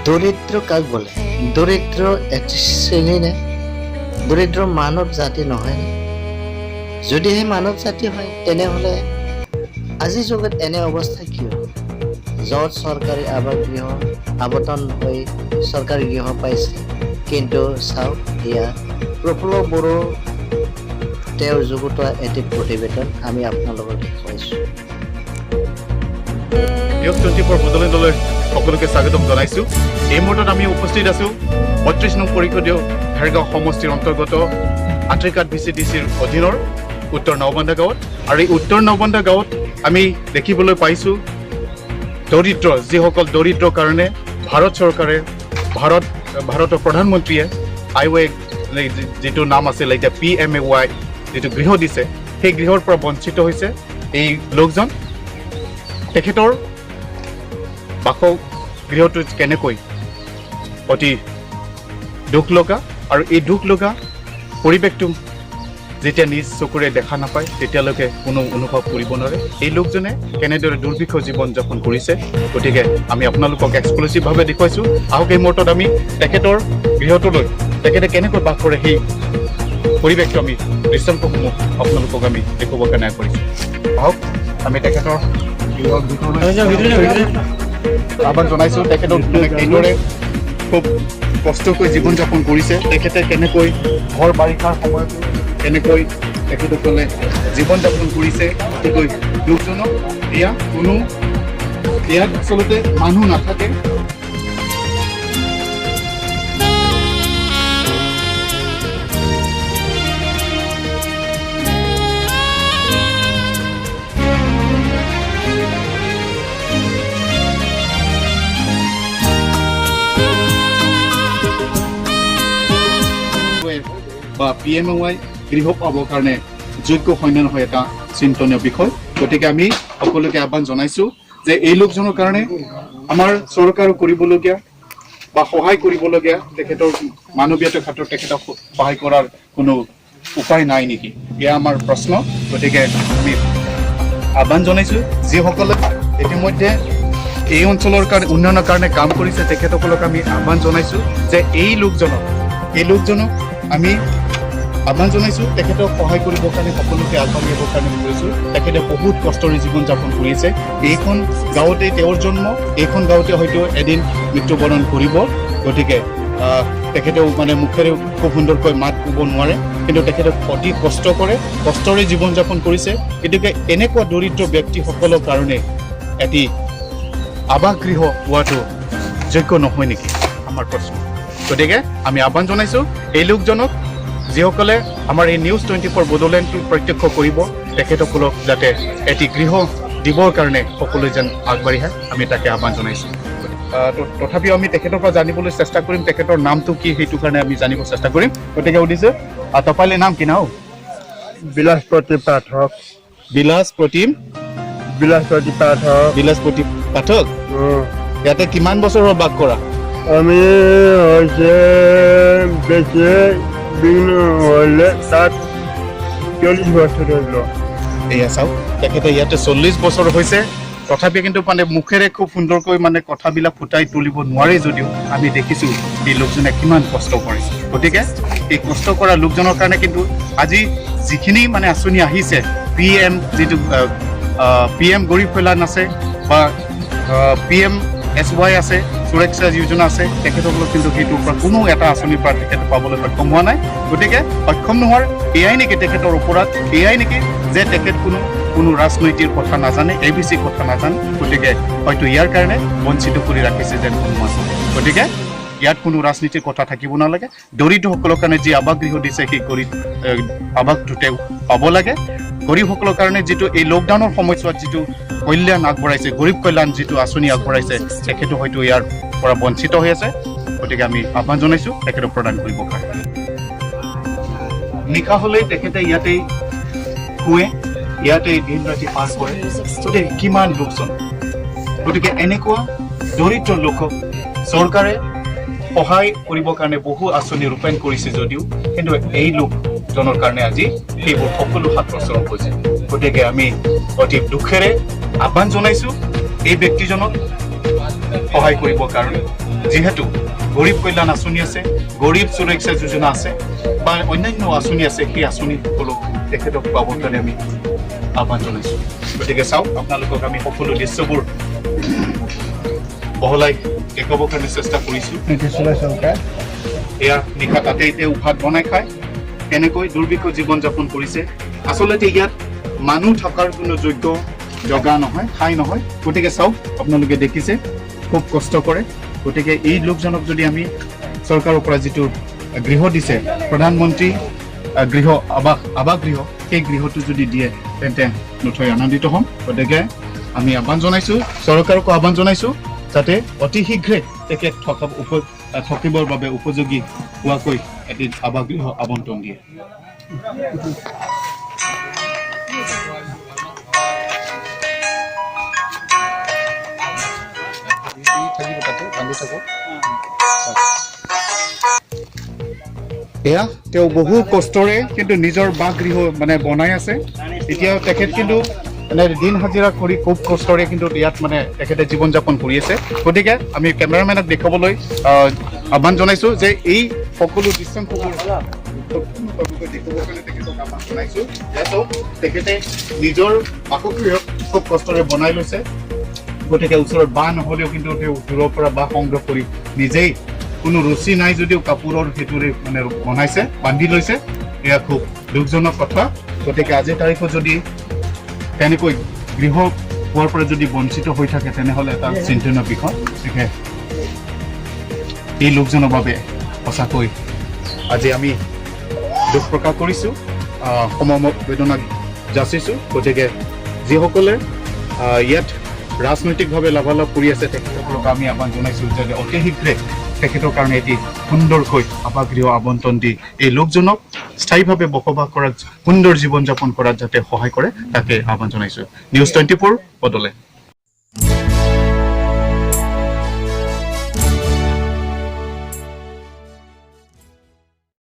দৰিদ্ৰ কাক বোলে? দৰিদ্ৰ এক শ্ৰেণী নে? দৰিদ্ৰ মানৱ জাতি নহয়। যদিহে মানৱ জাতি হয় তেনেহ'লে আজিৰ যুগত এনে অৱস্থা কিয়? য'ত চৰকাৰী আৱাসগৃহ আবণ্টন হৈ চৰকাৰী গৃহ পাইছে, কিন্তু চাওক এয়া প্ৰফুল্ল বড়ো তেওঁৰ যুগুতোৱা এটি প্ৰতিবেদন আমি আপোনালোকক দেখুৱাইছোঁ। নিউজ 24 বদলেণ্ডলৈ সকলোকে স্বাগতম জনাইছোঁ। এই মুহূৰ্তত আমি উপস্থিত আছোঁ ৩৫ নং পৰিষদীয় ভেৰগাঁও সমষ্টিৰ অন্তৰ্গত আত্ৰিকাট VCDCৰ অধীনৰ উত্তৰ নৱবান্ধা গাঁৱত। আৰু এই উত্তৰ নৱবান্ধা গাঁৱত আমি দেখিবলৈ পাইছোঁ দৰিদ্ৰ, যিসকল দৰিদ্ৰৰ কাৰণে ভাৰত চৰকাৰে ভাৰতৰ প্ৰধানমন্ত্ৰীয়ে IY যিটো নাম আছিল এতিয়া PMAY যিটো গৃহ দিছে, সেই গৃহৰ পৰা বঞ্চিত হৈছে এই লোকজন। তেখেতৰ বাসগৃহটো কেনেকৈ অতি দুখ লগা, আৰু এই দুখ লগা পৰিৱেশটো যেতিয়া নিজ চকুৰে দেখা নাপায় তেতিয়ালৈকে কোনো অনুভৱ কৰিব নোৱাৰে এই লোকজনে কেনেদৰে দুৰ্বিষ জীৱন যাপন কৰিছে। গতিকে আমি আপোনালোকক এক্সক্লুচিভভাৱে দেখুৱাইছোঁ। আহক এই মুহূৰ্তত আমি তেখেতৰ গৃহটোলৈ তেখেতে কেনেকৈ বাস কৰে সেই পৰিৱেশটো আমি দৃশ্যাংশসমূহ আপোনালোকক আমি দেখুৱাবৰ কাৰণে কৰিছোঁ। আহক আমি তেখেতৰ আহ্বান জনাইছোঁ। তেখেতক এইদৰে খুব কষ্টকৈ জীৱন যাপন কৰিছে। তেখেতে কেনেকৈ ঘৰ বাৰিষাৰ সময়ত কেনেকৈ তেখেতসকলে জীৱন যাপন কৰিছে অতিকৈ দুখজনক। ইয়াত আচলতে মানুহ নাথাকে। বা PMAY গৃহ পাবৰ কাৰণে যোগ্য হয় নে নহয় এটা চিন্তনীয় বিষয়। গতিকে আমি সকলোকে আহ্বান জনাইছোঁ যে এই লোকজনৰ কাৰণে আমাৰ চৰকাৰো কৰিবলগীয়া বা সহায় কৰিবলগীয়া, তেখেতৰ মানৱীয়তাৰ ক্ষেত্ৰত তেখেতক সহায় কৰাৰ কোনো উপায় নাই নেকি, এয়া আমাৰ প্ৰশ্ন। গতিকে আমি আহ্বান জনাইছোঁ যিসকলে ইতিমধ্যে এই অঞ্চলৰ কাৰণে উন্নয়নৰ কাৰণে কাম কৰিছে তেখেতসকলক আমি আহ্বান জনাইছোঁ যে এই লোকজনক আমি আহ্বান জনাইছোঁ তেখেতক সহায় কৰিবৰ কাৰণে, সকলোকে আগবাঢ়িবৰ কাৰণে কৈছোঁ। তেখেতে বহুত কষ্টৰে জীৱন যাপন কৰিছে। এইখন গাঁৱতে তেওঁৰ জন্ম, এইখন গাঁৱতে হয়তো এদিন মৃত্যুবৰণ কৰিব। গতিকে তেখেতেও মুখেৰে খুব সুন্দৰকৈ মাত ক'ব নোৱাৰে, কিন্তু তেখেতে অতি কষ্ট কৰে, কষ্টৰে জীৱন যাপন কৰিছে। গতিকে এনেকুৱা দৰিদ্ৰ ব্যক্তিসকলৰ কাৰণে এটি আৱাসগৃহ হোৱাটো যোগ্য নহয় নেকি, আমাৰ প্ৰশ্ন। গতিকে আমি আহ্বান জনাইছোঁ এই লোকজনক, যিসকলে আমাৰ এই নিউজ 24 বড়োলেণ্ডটো প্ৰত্যক্ষ কৰিব, তেখেতসকলক যাতে এটি গৃহ দিবৰ কাৰণে সকলোৱে যেন আগবাঢ়ি আহে, আমি তাকে আহ্বান জনাইছোঁ। তথাপিও আমি তেখেতৰ পৰা জানিবলৈ চেষ্টা কৰিম, তেখেতৰ নামটো কি সেইটো কাৰণে আমি জানিব চেষ্টা কৰিম। গতিকে সুধিছোঁ तपाईँলে নাম কি নাও? বিলাসপতি পাঠক। বিলাসপতি পাঠক। ইয়াতে কিমান বছৰ হ'ল বাস কৰা? আমি হৈছে বেছি দিন হ'লে তাত 40 বছৰ হ'ল। এয়া চাওক, তেখেতে ইয়াতে 40 বছৰ হৈছে, তথাপি কিন্তু মুখেৰে খুব সুন্দৰকৈ কথাবিলাক ফুটাই তুলিব নোৱাৰে যদিও আমি দেখিছোঁ এই লোকজনে কিমান কষ্ট কৰিছে। গতিকে এই কষ্ট কৰা লোকজনৰ কাৰণে কিন্তু আজি যিখিনি আঁচনি আহিছে, PM গৰীব কল্যাণ আছে বা PMSY আছে, সুৰক্ষা যোজনা আছে, তেখেতসকলক কিন্তু সেইটোৰ পৰা কোনো এটা আঁচনিৰ পৰা তেখেত পাবলৈ সক্ষম হোৱা নাই। গতিকে সক্ষম নোহোৱাৰ এয়াই নেকি তেখেতৰ ওপৰত, এয়াই নেকি যে তেখেত কোনো ৰাজনৈতিক কথা নাজানে, ABC কথা নাজানে। গতিকে হয়তো ইয়াৰ কাৰণে বঞ্চিত কৰি ৰাখিছে যেন কোনো আছে। গতিকে ইয়াত কোনো ৰাজনীতিৰ কথা থাকিব নালাগে। দৰিদ্ৰসকলৰ কাৰণে যি আৱাসগৃহ দিছে সেই আৱাসটো তেওঁ পাব লাগে। গৰীবসকলৰ কাৰণে যিটো এই লকডাউনৰ সময়ছোৱাত যিটো কল্যাণ আগবঢ়াইছে, গৰীব কল্যাণ যিটো আঁচনি আগবঢ়াইছে, তেখেতো হয়তো ইয়াৰ পৰা বঞ্চিত হৈ আছে। গতিকে আমি আহ্বান জনাইছোঁ তেখেতক প্ৰদান কৰিবৰ কাৰণে। নিশা হ'লেই তেখেতে ইয়াতেই শুৱে, ইয়াতেই দিন ৰাতি পাৰ কৰে। গতিকে কিমান লোকজন, গতিকে এনেকুৱা দৰিদ্ৰ লোকক চৰকাৰে সহায় কৰিবৰ কাৰণে বহু আঁচনি ৰূপায়ণ কৰিছে যদিও কিন্তু এই লোকজনৰ কাৰণে আজি সেইবোৰ সকলো হাত প্ৰচলন হৈছে। গতিকে আমি অতি দুখেৰে আহ্বান জনাইছোঁ এই ব্যক্তিজনক সহায় কৰিবৰ কাৰণে। যিহেতু গৰীব কল্যাণ আঁচনি আছে, গৰীব সুৰক্ষা যোজনা আছে বা অন্যান্য আঁচনি আছে, সেই আঁচনি সকলো তেখেতক পাবৰ কাৰণে আমি আহ্বান জনাইছোঁ। গতিকে চাওক, আপোনালোকক আমি সকলো দৃশ্যবোৰ বহলাই দেখাবৰ কাৰণে চেষ্টা কৰিছোঁ। এয়া নিশা তাতে এতিয়া ভাত বনাই খায়, কেনেকৈ দুৰ্ভিক্ষ জীৱন যাপন কৰিছে। আচলতে ইয়াত মানুহ থকাৰ কোনো যোগ্য জগা নহয়, ঠাই নহয়। গতিকে চাওক, আপোনালোকে দেখিছে খুব কষ্ট কৰে। গতিকে এই লোকজনক যদি আমি চৰকাৰৰ পৰা যিটো গৃহ দিছে, প্ৰধানমন্ত্ৰী গৃহ আৱাস গৃহ, সেই গৃহটো যদি দিয়ে তেন্তে নথৈ আনন্দিত হ'ম। গতিকে আমি আহ্বান জনাইছোঁ, চৰকাৰকো আহ্বান জনাইছোঁ যাতে অতি শীঘ্ৰে তেখেত থাকিবৰ বাবে উপযোগী হোৱাকৈ এটি আৱাস গৃহ আবণ্টন দিয়ে। এয়া তেওঁ বহু কষ্টৰে কিন্তু নিজৰ বাসগৃহ মানে বনাই আছে। এতিয়া তেখেত কিন্তু মানে দিন হাজিৰা কৰি খুব কষ্টৰে কিন্তু ইয়াত মানে তেখেতে জীৱন যাপন কৰি আছে। গতিকে আমি কেমেৰামেনক দেখুৱাবলৈ আহ্বান জনাইছোঁ যে এই সকলো দৃশ্যাংশবোৰ দেখুৱাবৰ কাৰণে তেখেতক আহ্বান জনাইছোঁ। তেখেতে নিজৰ বাসগৃহ খুব কষ্টৰে বনাই লৈছে। গতিকে ওচৰত বাঁহ নহ'লেও কিন্তু তেওঁ দূৰৰ পৰা বাঁহ সংগ্ৰহ কৰি নিজেই কোনো ৰুচি নাই যদিও কাপোৰৰ সেইটোৰে মানে বনাইছে, বান্ধি লৈছে। এয়া খুব দুখজনক কথা। গতিকে আজিৰ তাৰিখত যদি তেনেকৈ গৃহ পোৱাৰ পৰা যদি বঞ্চিত হৈ থাকে তেনেহ'লে এটা চিন্তনীয় বিষয়। গতিকে এই লোকজনৰ বাবে সঁচাকৈ আজি আমি দুখ প্ৰকাশ কৰিছোঁ, সমবেদনা যাচিছোঁ। গতিকে যিসকলে ইয়াত ৰাজনৈতিকভাৱে লাভালাভ কৰি আছে তেখেতসকলক আমি আহ্বান জনাইছোঁ যে অতি শীঘ্ৰে তেখেতৰ কাৰণে এটি সুন্দৰকৈ আৱাস গৃহ আবণ্টন দি এই লোকজনক স্থায়ীভাৱে বসবাস কৰাত, সুন্দৰ জীৱন যাপন কৰাত যাতে সহায় কৰে তাকে আহ্বান জনাইছোঁ। নিউজ 24 বদলে।